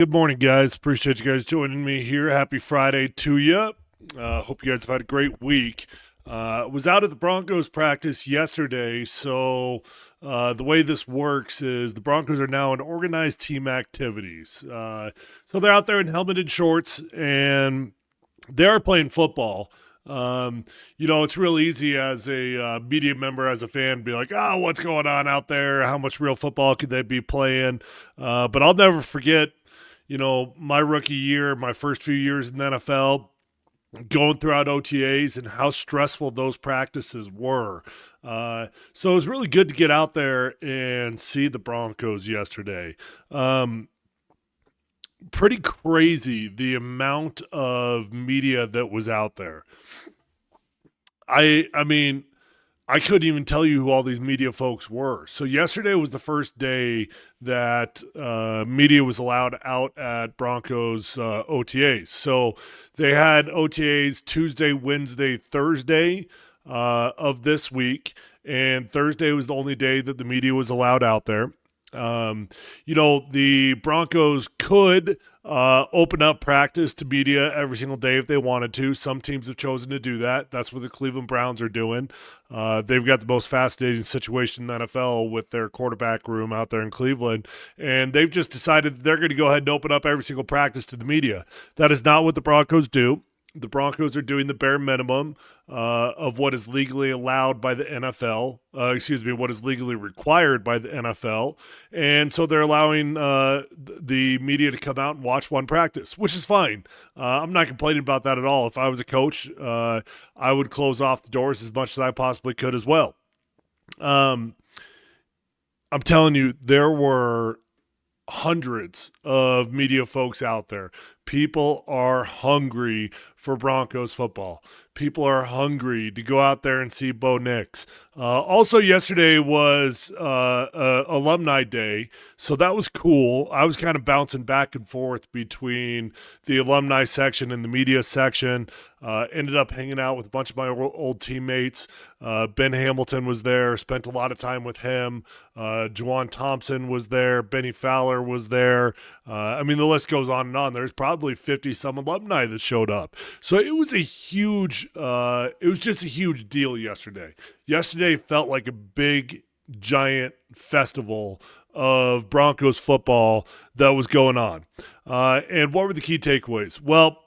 Good morning, guys. Appreciate you guys joining me here. Happy Friday to you. Hope you guys have had a great week. Was out at the Broncos practice yesterday, so the way this works is the Broncos are now in organized team activities. So they're out there in helmeted shorts, and they are playing football. It's real easy as a media member, as a fan, to be like, oh, what's going on out there? How much real football could they be playing? But I'll never forget my rookie year, my first few years in the NFL, going throughout OTAs and how stressful those practices were. So it was really good to get out there and see the Broncos yesterday. Pretty crazy the amount of media that was out there. I mean, I couldn't even tell you who all these media folks were. So yesterday was the first day that media was allowed out at Broncos OTAs. So they had OTAs Tuesday, Wednesday, Thursday of this week, and Thursday was the only day that the media was allowed out there. The Broncos could open up practice to media every single day if they wanted to. Some teams have chosen to do that. That's what the Cleveland Browns are doing. They've got the most fascinating situation in the NFL with their quarterback room out there in Cleveland, and they've just decided that they're going to go ahead and open up every single practice to the media. That is not what the Broncos do. The Broncos are doing the bare minimum of what is legally allowed by the NFL, what is legally required by the NFL. And so they're allowing the media to come out and watch one practice, which is fine. I'm not complaining about that at all. If I was a coach, I would close off the doors as much as I possibly could as well. I'm telling you, there were hundreds of media folks out there. People are hungry for Broncos football. People are hungry to go out there and see Bo Nix. Also, yesterday was Alumni Day, so that was cool. I was kind of bouncing back and forth between the alumni section and the media section. Ended up hanging out with a bunch of my old teammates. Ben Hamilton was there, spent a lot of time with him. Juwan Thompson was there. Benny Fowler was there. The list goes on and on. There's probably 50-some alumni that showed up. So it was just a huge deal yesterday. Yesterday felt like a big, giant festival of Broncos football that was going on. And what were the key takeaways? Well,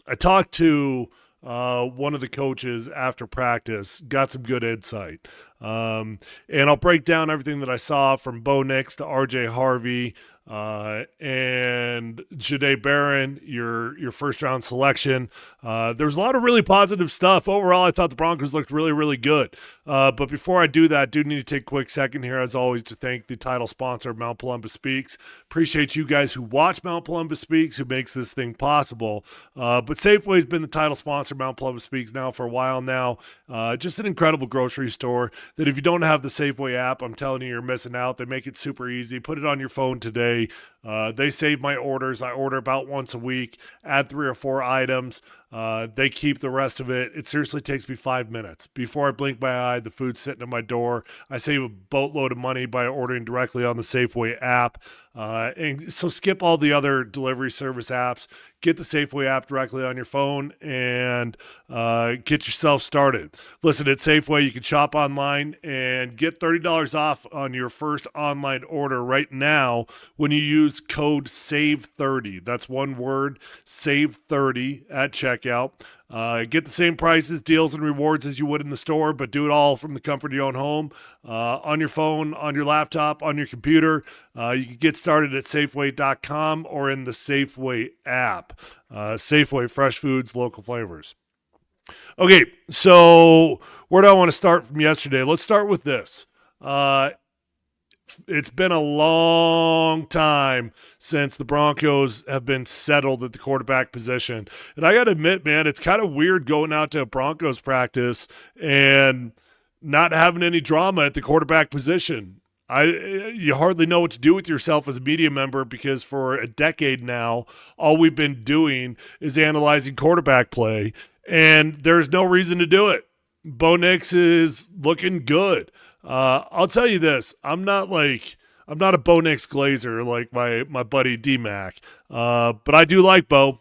I talked to one of the coaches after practice, got some good insight. And I'll break down everything that I saw from Bo Nix to RJ Harvey, and Jahdae Barron, your first round selection. There was a lot of really positive stuff. Overall, I thought the Broncos looked really, really good. But before I do that, I do need to take a quick second here, as always, to thank the title sponsor, Mount Polumbus Speaks. Appreciate you guys who watch Mount Polumbus Speaks, who makes this thing possible. But Safeway's been the title sponsor, Mount Polumbus Speaks, now for a while now. Just an incredible grocery store that if you don't have the Safeway app, I'm telling you, you're missing out. They make it super easy. Put it on your phone today. They save my orders. I order about once a week, add 3 or 4 items. They keep the rest of it. It seriously takes me 5 minutes. Before I blink my eye, the food's sitting at my door. I save a boatload of money by ordering directly on the Safeway app. And so skip all the other delivery service apps. Get the Safeway app directly on your phone and get yourself started. Listen, at Safeway, you can shop online and get $30 off on your first online order right now when you use code SAVE30. That's one word, SAVE30 at checkout. Get the same prices, deals, and rewards as you would in the store, but do it all from the comfort of your own home, on your phone, on your laptop, on your computer. You can get started at Safeway.com or in the Safeway app. Safeway, fresh foods, local flavors. Okay, so where do I want to start from yesterday? Let's start with this. It's been a long time since the Broncos have been settled at the quarterback position. And I got to admit, man, it's kind of weird going out to a Broncos practice and not having any drama at the quarterback position. You hardly know what to do with yourself as a media member because for a decade now, all we've been doing is analyzing quarterback play, and there's no reason to do it. Bo Nix is looking good. I'll tell you this. I'm not I'm not a Bo Nix glazer like my buddy D-Mac, but I do like Bo,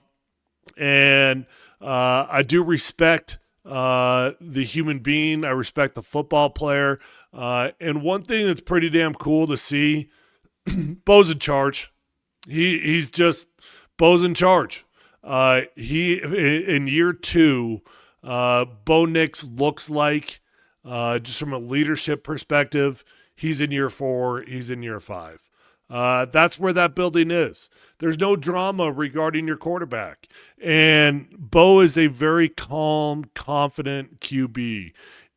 and I do respect the human being. I respect the football player. And one thing that's pretty damn cool to see, Bo's in charge. He's just Bo's in charge. He in year 2, Bo Nix looks like, just from a leadership perspective, he's in year 4, he's in year 5. That's where that building is. There's no drama regarding your quarterback. And Bo is a very calm, confident QB.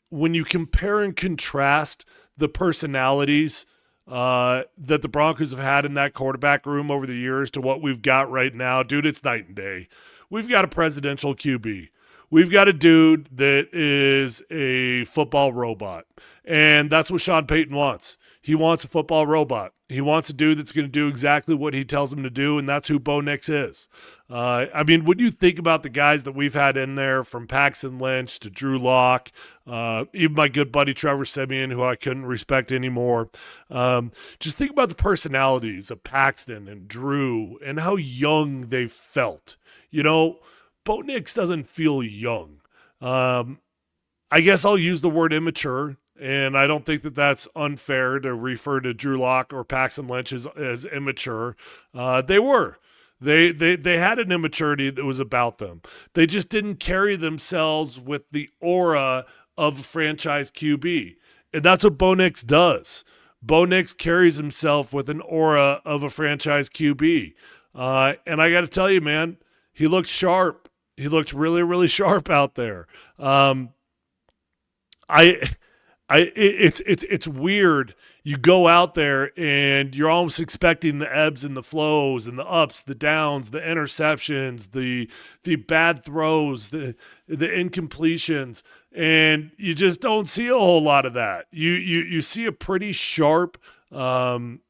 When you compare and contrast the personalities that the Broncos have had in that quarterback room over the years to what we've got right now, dude, it's night and day. We've got a presidential QB. We've got a dude that is a football robot. And that's what Sean Payton wants. He wants a football robot. He wants a dude that's going to do exactly what he tells him to do, and that's who Bo Nix is. I mean, when you think about the guys that we've had in there, from Paxton Lynch to Drew Lock, even my good buddy Trevor Siemian, who I couldn't respect anymore, just think about the personalities of Paxton and Drew and how young they felt. You know, Bo Nix doesn't feel young. I guess I'll use the word immature. And I don't think that that's unfair to refer to Drew Lock or Paxton Lynch as immature. They were. They had an immaturity that was about them. They just didn't carry themselves with the aura of a franchise QB. And that's what Bo Nix does. Bo Nix carries himself with an aura of a franchise QB. And I got to tell you, man, he looked sharp. He looked really, really sharp out there. It's weird. You go out there and you're almost expecting the ebbs and the flows and the ups, the downs, the interceptions, the bad throws, the incompletions, and you just don't see a whole lot of that. You see a pretty sharp, dialed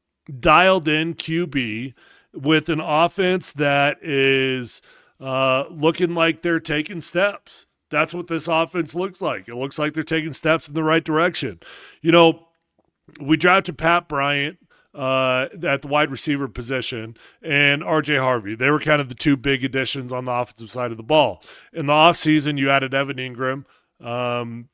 in QB with an offense that is looking like they're taking steps. That's what this offense looks like. It looks like they're taking steps in the right direction. You know, we drafted Pat Bryant at the wide receiver position and R.J. Harvey. They were kind of the two big additions on the offensive side of the ball. In the offseason, you added Evan Ingram. And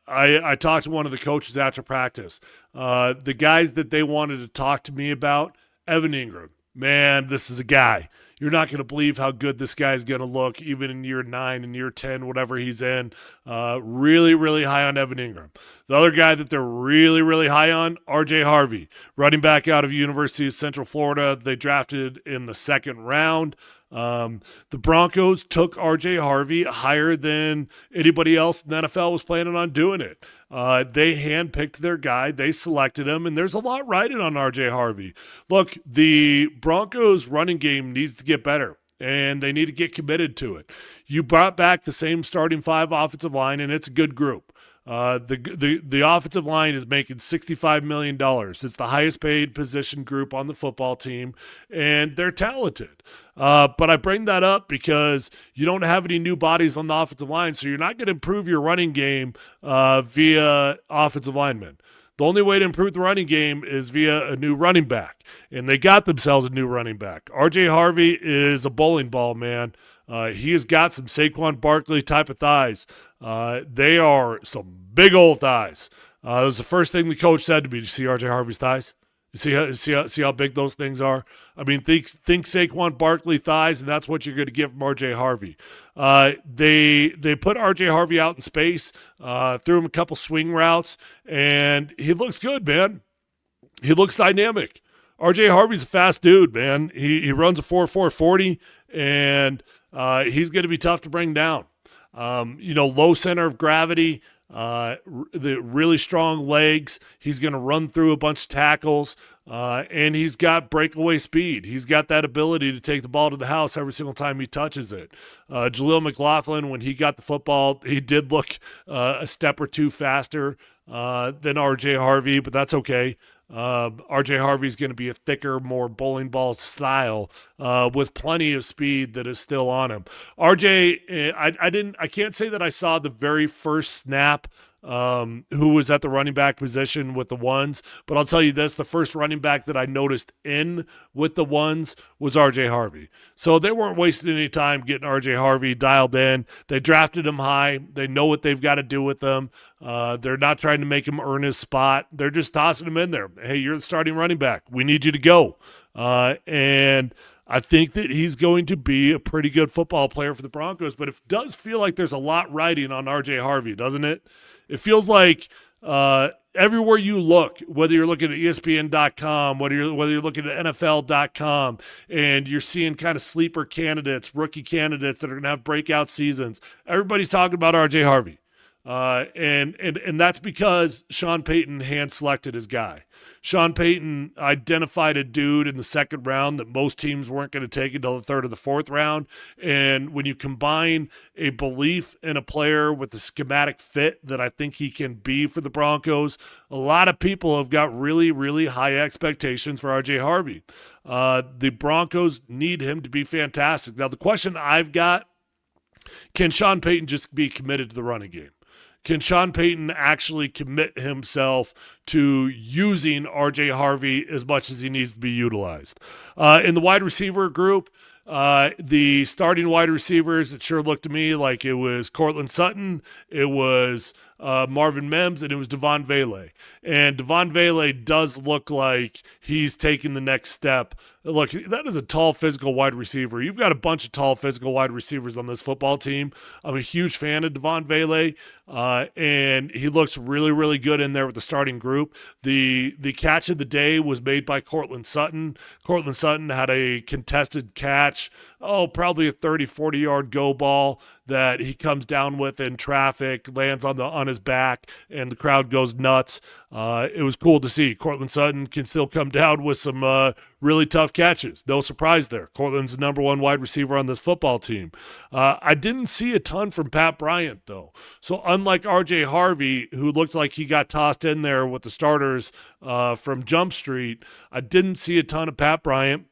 I talked to one of the coaches after practice. The guys that they wanted to talk to me about, Evan Ingram. Man, this is a guy. You're not going to believe how good this guy is going to look, even in year 9 and year 10, whatever he's in. Really, really high on Evan Ingram. The other guy that they're really, really high on, R.J. Harvey, running back out of University of Central Florida. They drafted in the 2nd round. The Broncos took R.J. Harvey higher than anybody else in the NFL was planning on doing it. They handpicked their guy. They selected him, and there's a lot riding on R.J. Harvey. Look, the Broncos running game needs to get better, and they need to get committed to it. You brought back the same starting 5 offensive line, and it's a good group. The offensive line is making $65 million. It's the highest paid position group on the football team, and they're talented. But I bring that up because you don't have any new bodies on the offensive line, so you're not going to improve your running game via offensive linemen. The only way to improve the running game is via a new running back, and they got themselves a new running back. R.J. Harvey is a bowling ball, man. He has got some Saquon Barkley type of thighs. They are some big old thighs. That was the first thing the coach said to me. Did you see R.J. Harvey's thighs? You see how big those things are? I mean, think Saquon Barkley thighs, and that's what you're going to get from R.J. Harvey. They put R.J. Harvey out in space, threw him a couple swing routes, and he looks good, man. He looks dynamic. R.J. Harvey's a fast dude, man. He runs a 4.40, and he's going to be tough to bring down. Low center of gravity, the really strong legs. He's going to run through a bunch of tackles, and he's got breakaway speed. He's got that ability to take the ball to the house every single time he touches it. Jaleel McLaughlin, when he got the football, he did look a step or two faster than R.J. Harvey, but that's okay. R.J. Harvey's going to be a thicker, more bowling ball style with plenty of speed that is still on him. R.J., I can't say that I saw the very first snap who was at the running back position with the ones. But I'll tell you this, the first running back that I noticed in with the ones was R.J. Harvey. So they weren't wasting any time getting R.J. Harvey dialed in. They drafted him high. They know what they've got to do with him. They're not trying to make him earn his spot. They're just tossing him in there. Hey, you're the starting running back. We need you to go. And I think that he's going to be a pretty good football player for the Broncos, but it does feel like there's a lot riding on R.J. Harvey, doesn't it? It feels like everywhere you look, whether you're looking at ESPN.com, whether you're looking at NFL.com, and you're seeing kind of sleeper candidates, rookie candidates that are going to have breakout seasons, everybody's talking about R.J. Harvey. And that's because Sean Payton hand-selected his guy. Sean Payton identified a dude in the second round that most teams weren't going to take until the third or the fourth round. And when you combine a belief in a player with the schematic fit that I think he can be for the Broncos, a lot of people have got really, really high expectations for R.J. Harvey. The Broncos need him to be fantastic. Now, the question I've got, can Sean Payton just be committed to the running game? Can Sean Payton actually commit himself to using R.J. Harvey as much as he needs to be utilized? In the wide receiver group, the starting wide receivers, it sure looked to me like it was Courtland Sutton, it was Marvin Mims, and it was Devon Vele. And Devon Vele does look like he's taking the next step. Look, that is a tall, physical wide receiver. You've got a bunch of tall, physical wide receivers on this football team. I'm a huge fan of Devon Vele, and he looks really, really good in there with the starting group. The catch of the day was made by Courtland Sutton. Courtland Sutton had a contested catch, probably a 30, 40-yard go ball that he comes down with in traffic, lands on his back, and the crowd goes nuts. It was cool to see. Courtland Sutton can still come down with some really tough catches. No surprise there. Courtland's the number one wide receiver on this football team. I didn't see a ton from Pat Bryant, though. So unlike R.J. Harvey, who looked like he got tossed in there with the starters from Jump Street, I didn't see a ton of Pat Bryant.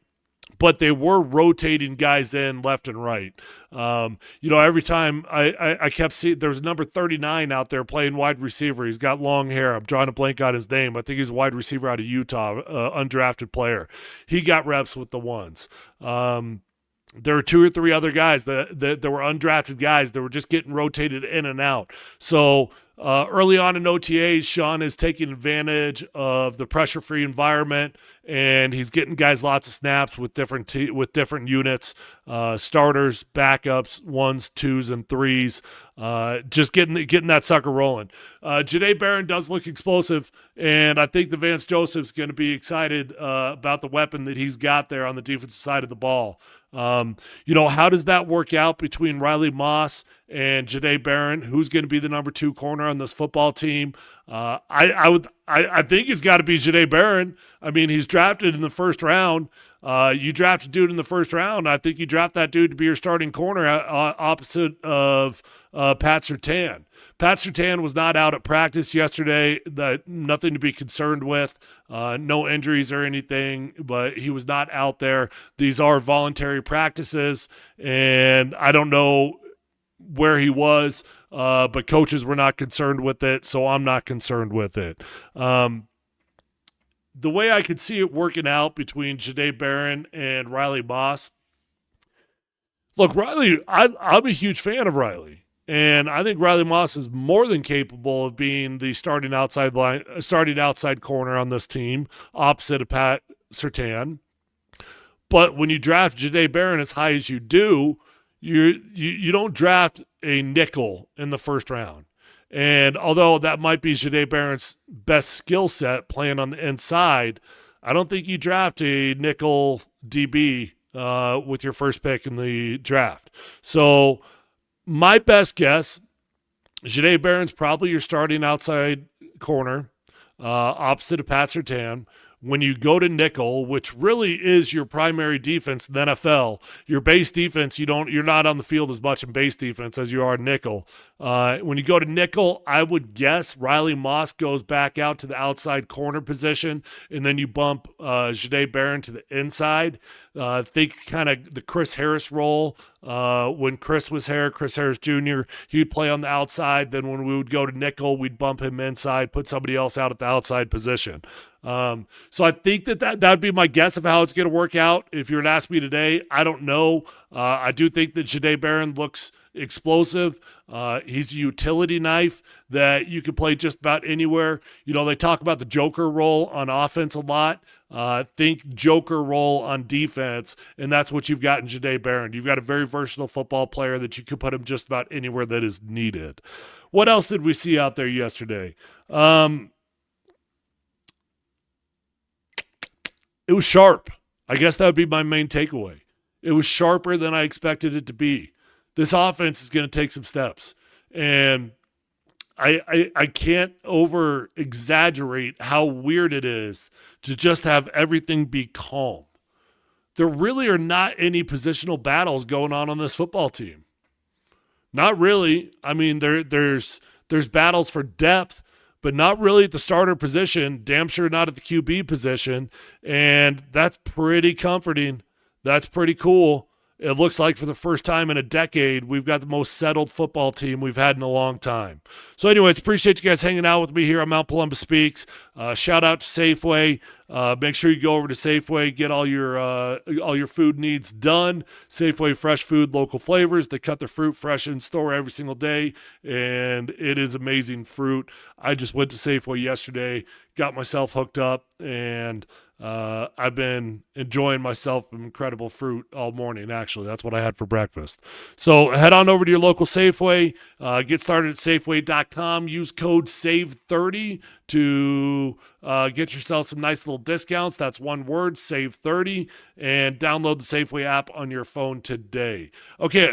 But they were rotating guys in left and right. Every time I kept seeing, there was number 39 out there playing wide receiver. He's got long hair. I'm drawing a blank on his name. I think he's a wide receiver out of Utah, undrafted player. He got reps with the ones. There were two or three other guys that were undrafted guys that were just getting rotated in and out. So early on in OTAs, Sean is taking advantage of the pressure-free environment, and he's getting guys lots of snaps with different units, starters, backups, 1s, 2s, and 3s, just getting that sucker rolling. Jahdae Barron does look explosive, and I think the Vance Joseph's going to be excited about the weapon that he's got there on the defensive side of the ball. How does that work out between Riley Moss and Jahdae Barron? Who's going to be the number 2 corner on this football team? I think it's got to be Jahdae Barron. I mean, he's drafted in the first round. You draft a dude in the first round, I think you draft that dude to be your starting corner opposite of Pat Surtain. Pat Surtain was not out at practice yesterday. Nothing to be concerned with. No injuries or anything, but he was not out there. These are voluntary practices, and I don't know where he was, but coaches were not concerned with it, so I'm not concerned with it. The way I could see it working out between Jahdae Barron and Riley Moss, look, Riley, I'm a huge fan of Riley. And I think Riley Moss is more than capable of being the starting outside corner on this team, opposite of Pat Surtain. But when you draft Jahdae Barron as high as you do, you don't draft a nickel in the first round. And although that might be Jahdae Barron's best skill set playing on the inside, I don't think you draft a nickel DB with your first pick in the draft. So my best guess, Jahdae Barron's probably your starting outside corner, opposite of Pat Surtain. when you go to nickel, which really is your primary defense in the NFL, your base defense, you're not on the field as much in base defense as you are in nickel. When you go to nickel, I would guess Riley Moss goes back out to the outside corner position, and then you bump Jahdae Barron to the inside. Think kind of the Chris Harris role. When Chris was here, Chris Harris Jr., he'd play on the outside. Then when we would go to nickel, we'd bump him inside, put somebody else out at the outside position. So I think that would be my guess of how it's going to work out. If you were to ask me today, I don't know. I do think that Jahdae Barron looks explosive. He's a utility knife that you can play just about anywhere. They talk about the Joker role on offense a lot. Think Joker role on defense, and that's what you've got in Jahdae Barron. You've got a very versatile football player that you could put him just about anywhere that is needed. What else did we see out there yesterday? It was sharp. I guess that would be my main takeaway. It was sharper than I expected it to be. This offense is going to take some steps. And I can't over exaggerate how weird it is to just have everything be calm. There really are not any positional battles going on this football team. Not really. I mean, there's battles for depth, but not really at the starter position, damn sure not at the QB position, and that's pretty comforting. That's pretty cool. It looks like for the first time in a decade, we've got the most settled football team we've had in a long time. So anyways, appreciate you guys hanging out with me here on Mount Polumbus Speaks. Shout out to Safeway. Make sure you go over to Safeway, get all your food needs done. Safeway fresh food, local flavors. They cut their fruit fresh in store every single day, and it is amazing fruit. I just went to Safeway yesterday, got myself hooked up, and I've been enjoying myself some incredible fruit all morning, actually. That's what I had for breakfast. So head on over to your local Safeway. Get started at Safeway.com. Use code SAVE30 to get yourself some nice little discounts. That's one word, SAVE30. And download the Safeway app on your phone today. Okay,